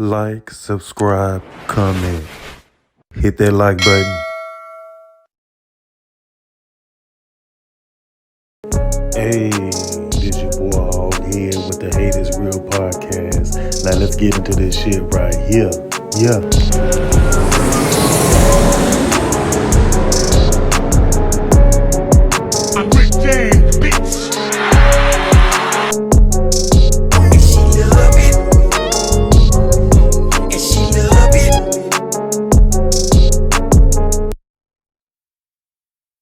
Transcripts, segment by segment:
Like, subscribe, comment. Hit that like button. Hey, this your boy Hog here with the Hate is Real podcast. Now let's get into this shit right here. Yeah.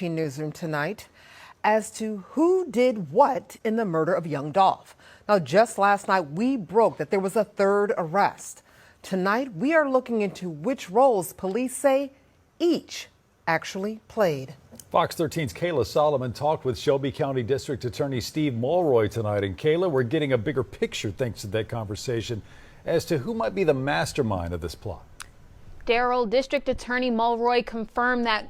Newsroom tonight as to who did what in the murder of young Dolph. Now, just last night, we broke that there was a third arrest. Tonight, we are looking into which roles police say each actually played. Fox 13's Kayla Solomon talked with Shelby County District Attorney Steve Mulroy tonight. And Kayla, we're getting a bigger picture thanks to that conversation as to who might be the mastermind of this plot. Daryl, District Attorney Mulroy confirmed that.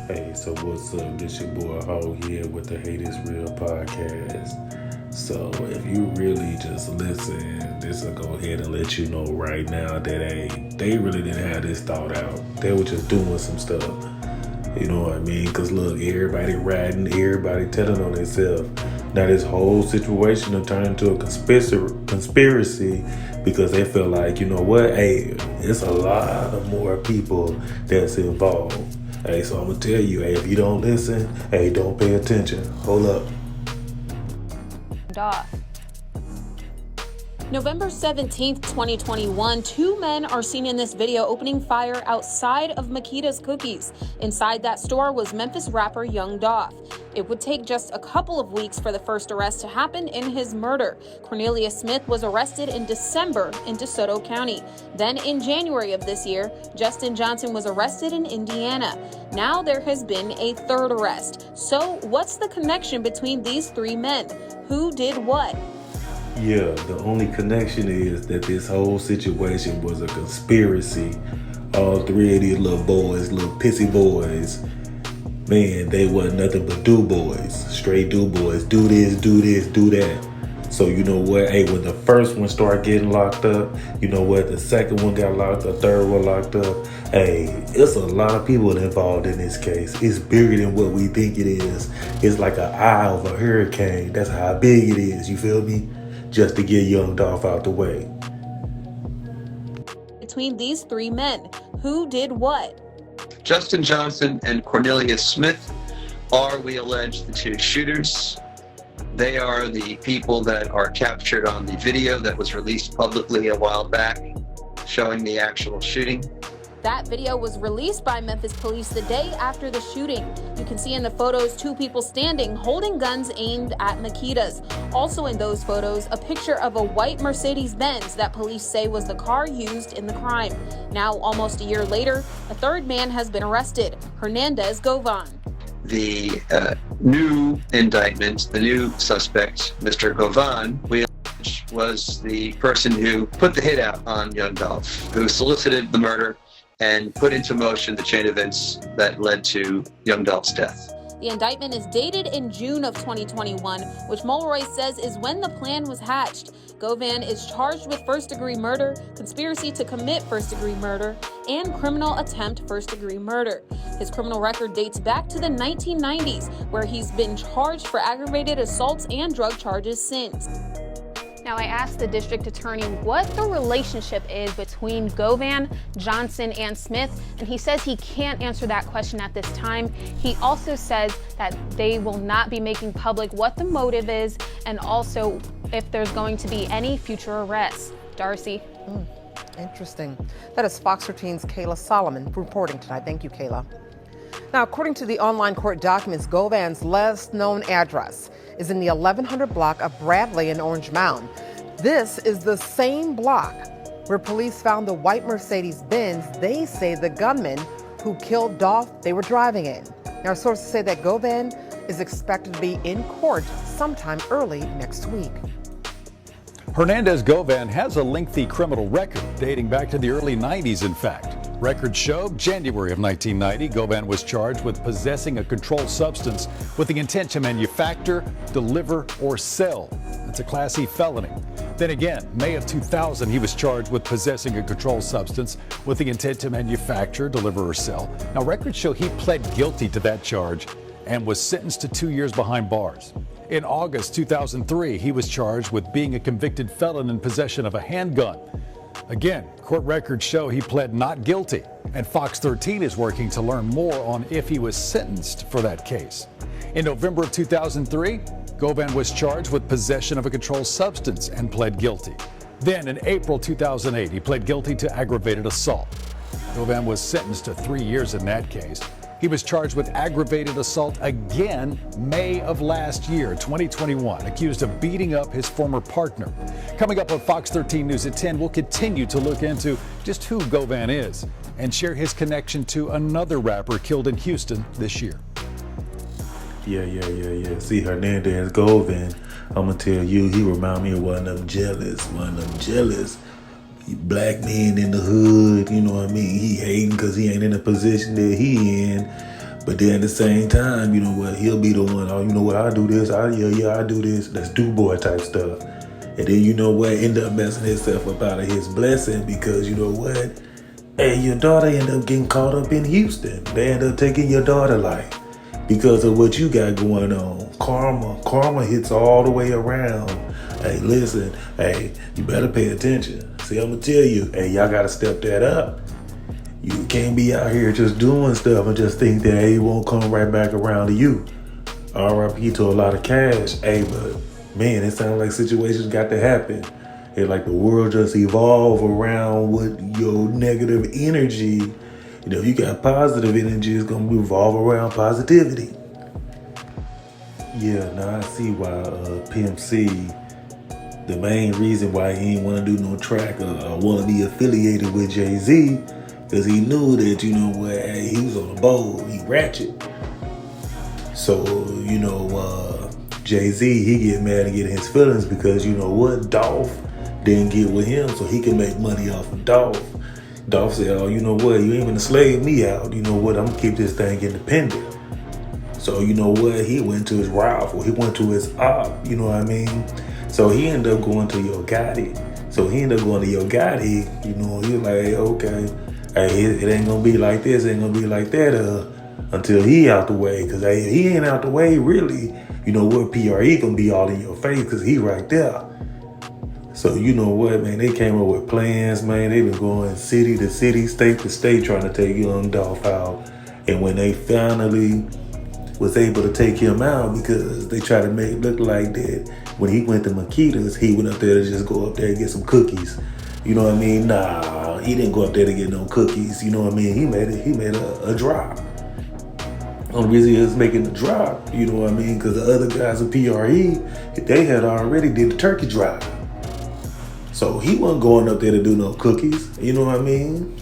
Hey, so what's up? This your boy Hog here with the Hate is Real podcast. So if you really just listen, this will go ahead and let you know right now that they really didn't have this thought out. They were just doing some stuff. You know what I mean? Because look, everybody riding, everybody telling on themselves. Now this whole situation will turn into a conspiracy because they feel like, you know what? Hey, it's a lot of more people that's involved. Hey, so I'm gonna tell you, hey, if you don't listen, hey, don't pay attention. Hold up. Dolph. November 17th, 2021, two men are seen in this video opening fire outside of Makita's Cookies. Inside that store was Memphis rapper Young Dolph. It would take just a couple of weeks for the first arrest to happen in his murder. Cornelius Smith was arrested in December in DeSoto County. Then in January of this year, Justin Johnson was arrested in Indiana. Now there has been a third arrest. So what's the connection between these three men? Who did what? Yeah, the only connection is that this whole situation was a conspiracy. All three of these little boys, little pissy boys, man, they wasn't nothing but do boys. Straight do boys. Do this, do that. So you know what? Hey, when the first one started getting locked up, you know what? The second one got locked up, third one locked up. Hey, it's a lot of people involved in this case. It's bigger than what we think it is. It's like an eye of a hurricane. That's how big it is. You feel me? Just to get young Dolph out the way. Between these three men, who did what? Justin Johnson and Cornelius Smith are, we allege, the two shooters. They are the people that are captured on the video that was released publicly a while back, showing the actual shooting. That video was released by Memphis police the day after the shooting. You can see in the photos two people standing, holding guns aimed at Makita's. Also in those photos, a picture of a white Mercedes-Benz that police say was the car used in the crime. Now, almost a year later, a third man has been arrested, Hernandez Govan. The new indictment, the new suspect, Mr. Govan, we allege was the person who put the hit out on young Dolph, who solicited the murder and put into motion the chain of events that led to young Dolph's death. The indictment is dated in June of 2021, which Mulroy says is when the plan was hatched. Govan is charged with first-degree murder, conspiracy to commit first-degree murder, and criminal attempt first-degree murder. His criminal record dates back to the 1990s, where he's been charged for aggravated assaults and drug charges since. Now, I asked the district attorney what the relationship is between Govan, Johnson, and Smith, and he says he can't answer that question at this time. He also says that they will not be making public what the motive is and also if there's going to be any future arrests. Darcy. Interesting. That is Fox 13's Kayla Solomon reporting tonight. Thank you, Kayla. Now, according to the online court documents, Govan's last known address is in the 1100 block of Bradley in Orange Mound. This is the same block where police found the white Mercedes-Benz they say the gunman who killed Dolph they were driving in. Now, sources say that Govan is expected to be in court sometime early next week. Hernandez Govan has a lengthy criminal record dating back to the early 90s, in fact. Records show January of 1990, Govan was charged with possessing a controlled substance with the intent to manufacture, deliver, or sell. It's a Class E felony. Then again, May of 2000, he was charged with possessing a controlled substance with the intent to manufacture, deliver, or sell. Now, records show he pled guilty to that charge and was sentenced to 2 years behind bars. In August 2003, he was charged with being a convicted felon in possession of a handgun. Again, court records show he pled not guilty, and Fox 13 is working to learn more on if he was sentenced for that case. In November of 2003, Govan was charged with possession of a controlled substance and pled guilty. Then in April 2008, he pled guilty to aggravated assault. Govan was sentenced to 3 years in that case. He was charged with aggravated assault again May of last year, 2021, accused of beating up his former partner. Coming up on Fox 13 News at 10, we'll continue to look into just who Govan is and share his connection to another rapper killed in Houston this year. Yeah. See, Hernandez Govan, I'm going to tell you, he remind me of one of them jealous black men in the hood, you know what I mean? He hating because he ain't in the position that he in. But then at the same time, you know what, he'll be the one, oh, you know what, I do this, I do this. That's do-boy type stuff. And then, you know what, end up messing himself up out of his blessing because, you know what, hey, your daughter end up getting caught up in Houston. They end up taking your daughter life because of what you got going on. Karma hits all the way around. Hey, listen, hey, you better pay attention. See, I'm going to tell you, hey, y'all got to step that up. You can't be out here just doing stuff and just think that, hey, it won't come right back around to you. RIP to a lot of cash. Hey, but man, it sounds like situations got to happen. It's like the world just evolve around what your negative energy. You know, if you got positive energy, it's going to revolve around positivity. Yeah, now I see why Pimp C, the main reason why he ain't want to do no track or want to be affiliated with Jay-Z, because he knew that, you know what, hey, he was on the bowl, he ratchet. So, you know, Jay-Z, he get mad and get his feelings because, you know what, Dolph didn't get with him so he can make money off of Dolph. Dolph said, oh, you know what, you ain't gonna slave me out. You know what, I'm gonna keep this thing independent. So, you know what, he went to his rival, he went to his op, you know what I mean? So he ended up going to Yo Gotti. So he ended up going to Yo Gotti, you know, he was like, hey, okay, hey, it ain't gonna be like this, ain't gonna be like that until he out the way. Because hey, he ain't out the way, really, you know what, PRE gonna be all in your face because he right there. So you know what, man, they came up with plans, man. They been going city to city, state to state trying to take young Dolph out. And when they finally was able to take him out, because they tried to make it look like that when he went to Makita's, he went up there to just go up there and get some cookies. You know what I mean? Nah, he didn't go up there to get no cookies. You know what I mean? He made a drop. Only reason he was making the drop, you know what I mean? Because the other guys in PRE, they had already did the turkey drive. So he wasn't going up there to do no cookies. You know what I mean?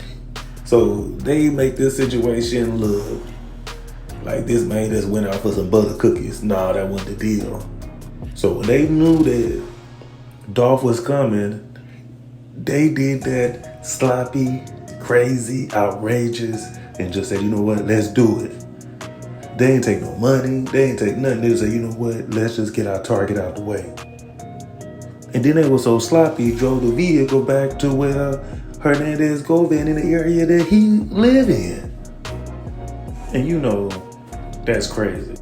So they make this situation look like this man just went out for some butter cookies. Nah, that wasn't the deal. So when they knew that Dolph was coming, they did that sloppy, crazy, outrageous, and just said, you know what, let's do it. They ain't take no money, they ain't take nothing. They just said, you know what, let's just get our target out the way. And then they were so sloppy, drove the vehicle back to where Hernandez Govan in the area that he live in. And you know, that's crazy.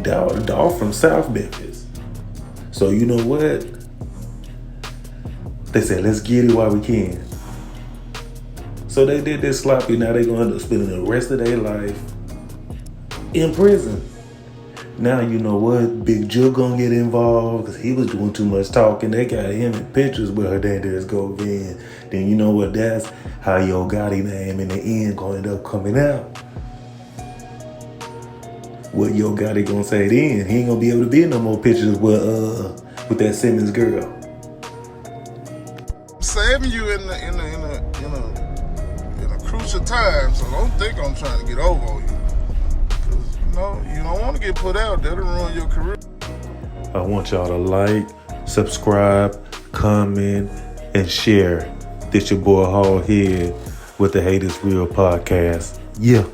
Dolph from South Memphis. So you know what? They said, let's get it while we can. So they did this sloppy. Now they're going to end up spending the rest of their life in prison. Now you know what? Big Joe gonna get involved because he was doing too much talking. They got him in pictures with Hernandez Govan. Then you know what? That's how Yo Gotti name in the end gonna end up coming out. What Yo Gotti gonna say then? He ain't gonna be able to be in no more pictures with that Simmons girl. I'm saving you in a crucial time, so don't think I'm trying to get over on you. No, you don't want to get put out. That'll ruin your career. I want y'all to like, subscribe, comment, and share. This your boy Hall Head with the Hate Is Real podcast. Yeah.